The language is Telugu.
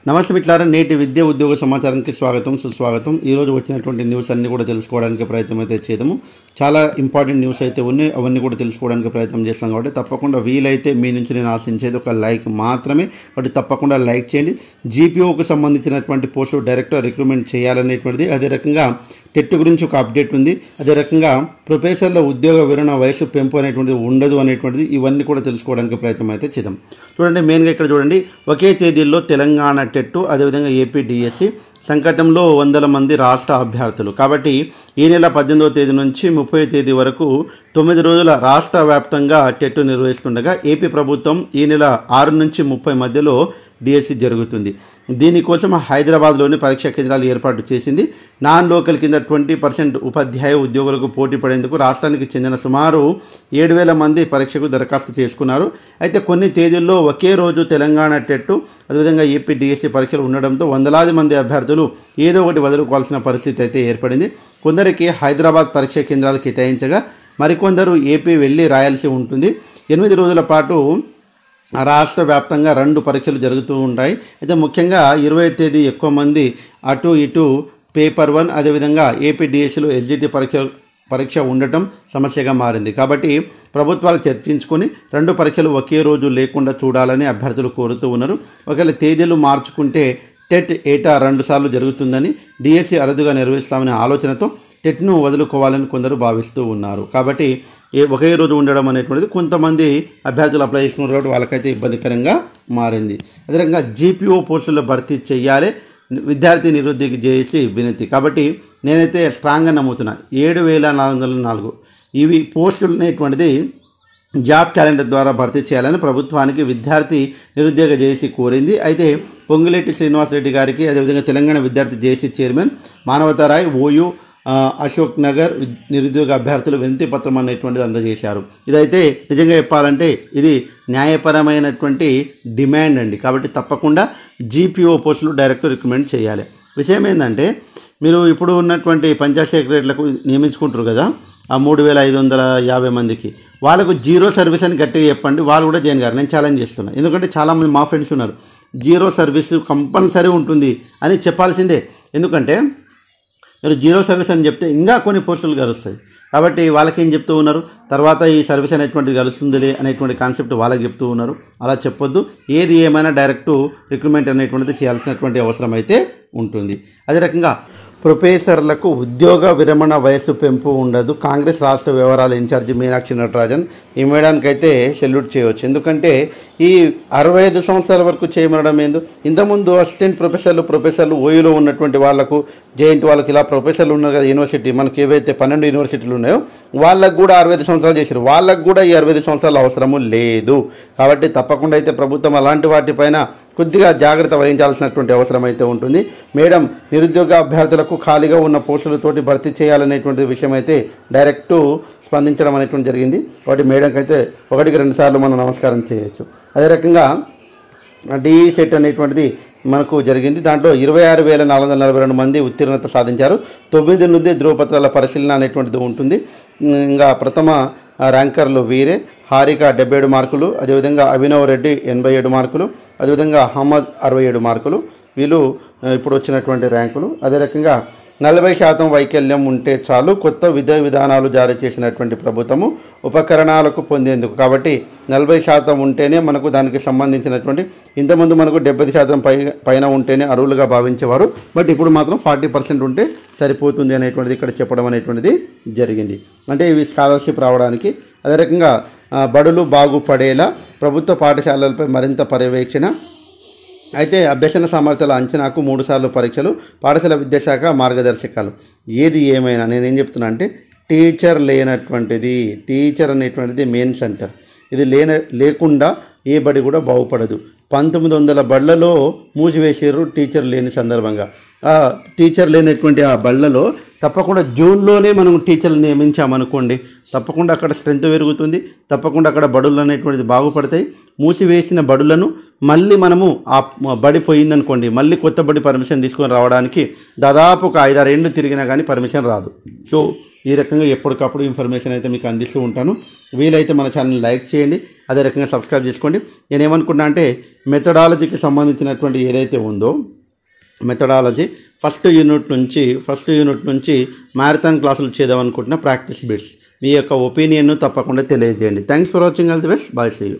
నమస్తే మిత్రులారా, నేటి విద్య ఉద్యోగ సమాచారానికి స్వాగతం సుస్వాగతం. ఈరోజు వచ్చినటువంటి న్యూస్ అన్ని కూడా తెలుసుకోవడానికి ప్రయత్నం అయితే చేద్దాము. చాలా ఇంపార్టెంట్ న్యూస్ అయితే ఉన్నాయి, అవన్నీ కూడా తెలుసుకోవడానికి ప్రయత్నం చేస్తాం. కాబట్టి తప్పకుండా వీలైతే మీ నుంచి నేను ఆశించేది ఒక లైక్ మాత్రమే. కాబట్టి తప్పకుండా లైక్ చేయండి. జీపీఓకు సంబంధించినటువంటి పోస్టులు డైరెక్ట్గా రిక్రూట్మెంట్ చేయాలనేటువంటిది, అదే రకంగా టెట్ గురించి ఒక అప్డేట్ ఉంది, అదే రకంగా ప్రొఫెసర్ల ఉద్యోగ విరమణ వయసు పెంపు అనేటువంటిది ఉండదు అనేటువంటిది, ఇవన్నీ కూడా తెలుసుకోవడానికి ప్రయత్నం అయితే చేద్దాం. చూడండి, మెయిన్గా ఇక్కడ చూడండి, ఒకే తేదీల్లో తెలంగాణ టెట్, అదేవిధంగా ఏపీ డిఎస్సి సంకటంలో 100 మంది రాష్ట్ర అభ్యర్థులు. కాబట్టి ఈ నెల 18వ తేదీ నుంచి 30వ తేదీ వరకు 9 రోజుల రాష్ట్ర వ్యాప్తంగా టెట్ నిర్వహిస్తుండగా ఏపీ ప్రభుత్వం ఈ నెల 6 నుంచి 30 మధ్యలో డిఎస్సి జరుగుతుంది. దీనికోసం హైదరాబాద్లోని పరీక్షా కేంద్రాలు ఏర్పాటు చేసింది. నాన్ లోకల్ కింద 20% ఉపాధ్యాయ ఉద్యోగులకు పోటీ పడేందుకు రాష్ట్రానికి చెందిన సుమారు 7,000 మంది పరీక్షకు దరఖాస్తు చేసుకున్నారు. అయితే కొన్ని తేదీల్లో ఒకే రోజు తెలంగాణ టెట్, అదేవిధంగా ఏపీ డిఎస్సి పరీక్షలు ఉండడంతో వందలాది మంది అభ్యర్థులు ఏదో ఒకటి వదులుకోవాల్సిన పరిస్థితి అయితే ఏర్పడింది. కొందరికి హైదరాబాద్ పరీక్షా కేంద్రాలు కేటాయించగా మరికొందరు ఏపీ వెళ్ళి రాయాల్సి ఉంటుంది. 8 రోజుల పాటు రాష్ట్ర వ్యాప్తంగా 2 పరీక్షలు జరుగుతూ ఉంటాయి. అయితే ముఖ్యంగా 20వ తేదీ ఎక్కువ మంది అటు ఇటు పేపర్ 1, అదేవిధంగా ఏపీ డిఎస్సిలో ఎస్జిటి పరీక్ష ఉండటం సమస్యగా మారింది. కాబట్టి ప్రభుత్వాలు చర్చించుకొని 2 పరీక్షలు ఒకే రోజు లేకుండా చూడాలని అభ్యర్థులు కోరుతూ ఉన్నారు. ఒకవేళ తేదీలు మార్చుకుంటే టెట్ ఏటా 2 సార్లు జరుగుతుందని, డిఎస్సి అరుదుగా నిర్వహిస్తామనే ఆలోచనతో టెట్ను వదులుకోవాలని కొందరు భావిస్తూ ఉన్నారు. కాబట్టి ఒకే రోజు ఉండడం అనేటువంటిది కొంతమంది అభ్యర్థులు అప్లై చేసుకున్నారు కాబట్టి వాళ్ళకైతే ఇబ్బందికరంగా మారింది. అదేవిధంగా జీపీఓ పోస్టుల్లో భర్తీ చేయాలి, విద్యార్థి నిరుద్యోగ చేసి వినతి. కాబట్టి నేనైతే స్ట్రాంగ్గా నమ్ముతున్నా 7,404 ఇవి పోస్టులు అనేటువంటిది జాబ్ క్యాలెండర్ ద్వారా భర్తీ చేయాలని ప్రభుత్వానికి విద్యార్థి నిరుద్యోగ జేఏసీ కోరింది. అయితే పొంగులేటి శ్రీనివాసరెడ్డి గారికి, అదేవిధంగా తెలంగాణ విద్యార్థి JAC chairman Manavatha Roy, OU, Ashok Nagar నిరుద్యోగ అభ్యర్థులు వినతి పత్రం అనేటువంటిది అందజేశారు. ఇదైతే నిజంగా చెప్పాలంటే ఇది న్యాయపరమైనటువంటి డిమాండ్ అండి. కాబట్టి తప్పకుండా జీపీఓ పోస్టులు డైరెక్ట్ రిక్రూట్మెంట్ చేయాలి. విషయం ఏంటంటే, మీరు ఇప్పుడు ఉన్నటువంటి పంచాయత్ సెక్రటరీలకు నియమించుకుంటారు కదా, ఆ 3,550 మందికి, వాళ్ళకు జీరో సర్వీస్ అని గట్టిగా చెప్పండి. వాళ్ళు కూడా జైన్ గారు నేను ఛాలెంజ్ చేస్తున్నా. ఎందుకంటే చాలామంది మా ఫ్రెండ్స్ ఉన్నారు, జీరో సర్వీస్ కంపల్సరీ ఉంటుంది అని చెప్పాల్సిందే. ఎందుకంటే మీరు జీరో సర్వీస్ అని చెప్తే ఇంకా కొన్ని పోస్టులు కలుస్తాయి. కాబట్టి వాళ్ళకి ఏం చెప్తూ ఉన్నారు, తర్వాత ఈ సర్వీస్ అనేటువంటిది కలుస్తుందిలే అనేటువంటి కాన్సెప్ట్ వాళ్ళకి చెప్తూ ఉన్నారు. అలా చెప్పొద్దు. ఏది ఏమైనా డైరెక్ట్ రిక్రూట్మెంట్ అనేటువంటిది చేయాల్సినటువంటి అవసరం అయితే ఉంటుంది. అదే రకంగా ప్రొఫెసర్లకు ఉద్యోగ విరమణ వయసు పెంపు ఉండదు. కాంగ్రెస్ రాష్ట్ర వ్యవహారాల ఇన్ఛార్జి మీనాక్షి నటరాజన్ ఈ మేడానికైతే సెల్యూట్ చేయవచ్చు. ఎందుకంటే ఈ 65 సంవత్సరాల వరకు చేయమనడం ఏందు. ఇంతకుముందు అసిస్టెంట్ ప్రొఫెసర్లు ఓయూలో ఉన్నటువంటి వాళ్లకు, జేఎన్టీ వాళ్ళకి ఇలా ప్రొఫెసర్లు ఉన్నారు కదా యూనివర్సిటీ, మనకి ఏవైతే 12 యూనివర్సిటీలు ఉన్నాయో వాళ్ళకు కూడా 65 సంవత్సరాలు చేశారు. వాళ్ళకు కూడా ఈ 65 సంవత్సరాల అవసరము లేదు. కాబట్టి తప్పకుండా అయితే ప్రభుత్వం అలాంటి వాటిపైన కొద్దిగా జాగ్రత్త వహించాల్సినటువంటి అవసరం అయితే ఉంటుంది. మేడం, నిరుద్యోగ అభ్యర్థులకు ఖాళీగా ఉన్న పోస్టులతోటి భర్తీ చేయాలనేటువంటి విషయం అయితే డైరెక్ట్ స్పందించడం అనేటువంటి జరిగింది. కాబట్టి మేడంకి అయితే 1-2 సార్లు మనం నమస్కారం చేయొచ్చు. అదే రకంగా డిఈ సెట్ అనేటువంటిది మనకు జరిగింది. దాంట్లో 26,442 మంది ఉత్తీర్ణత సాధించారు. 9 నుండి ధృవపత్రాల పరిశీలన అనేటువంటిది ఉంటుంది. ఇంకా ప్రథమ ర్యాంకర్లు వీరే, హారిక 77 మార్కులు, అదేవిధంగా అభినవ్ రెడ్డి 87 మార్కులు, అదేవిధంగా అహ్మద్ 67 మార్కులు. వీళ్ళు ఇప్పుడు వచ్చినటువంటి ర్యాంకులు. అదే రకంగా 40% వైకల్యం ఉంటే చాలు, కొత్త విధానాలు జారీ చేసినటువంటి ప్రభుత్వము ఉపకరణాలకు పొందేందుకు. కాబట్టి 40% ఉంటేనే మనకు దానికి సంబంధించినటువంటి, ఇంతకుముందు మనకు 70% పైన ఉంటేనే అర్హులుగా భావించేవారు. బట్ ఇప్పుడు మాత్రం 40% ఉంటే సరిపోతుంది అనేటువంటిది ఇక్కడ చెప్పడం అనేటువంటిది జరిగింది. అంటే ఇవి స్కాలర్షిప్ రావడానికి. అదే రకంగా బడులు బాగుపడేలా ప్రభుత్వ పాఠశాలలపై మరింత పర్యవేక్షణ. అయితే అభ్యసన సామర్థ్యాల అంచనాకు 3 సార్లు పరీక్షలు, పాఠశాల విద్యాశాఖ మార్గదర్శకాలు. ఏది ఏమైనా నేనేం చెప్తున్నా అంటే, టీచర్ అనేటువంటిది మెయిన్ సెంటర్. ఇది లేకుండా ఏ బడి కూడా బాగుపడదు. 1900 బళ్లలో మూసివేసారు టీచర్ లేని సందర్భంగా. టీచర్ లేనటువంటి ఆ బళ్లలో తప్పకుండా జూన్లోనే మనం టీచర్లు నియమించామనుకోండి, తప్పకుండా అక్కడ స్ట్రెంత్ పెరుగుతుంది, తప్పకుండా అక్కడ బడులు అనేటువంటిది బాగుపడతాయి. మూసివేసిన బడులను మళ్ళీ మనము ఆ బడి పోయిందనుకోండి, మళ్ళీ కొత్త బడి పర్మిషన్ తీసుకొని రావడానికి దాదాపు ఒక 5-6 ఏళ్ళు తిరిగినా కానీ పర్మిషన్ రాదు. సో ఈ రకంగా ఎప్పటికప్పుడు ఇన్ఫర్మేషన్ అయితే మీకు అందిస్తూ ఉంటాను. వీలైతే మన ఛానల్ లైక్ చేయండి, అదే రకంగా సబ్స్క్రైబ్ చేసుకోండి. నేనేమనుకున్నా అంటే మెథడాలజీకి సంబంధించినటువంటి ఏదైతే ఉందో మెథడాలజీ ఫస్ట్ యూనిట్ నుంచి మ్యారథాన్ క్లాసులు చేద్దాం అనుకుంటున్న ప్రాక్టీస్ బిట్స్. మీ యొక్క ఒపీనియన్ను తప్పకుండా తెలియజేయండి. Thanks for watching. All the best. Bye. See you.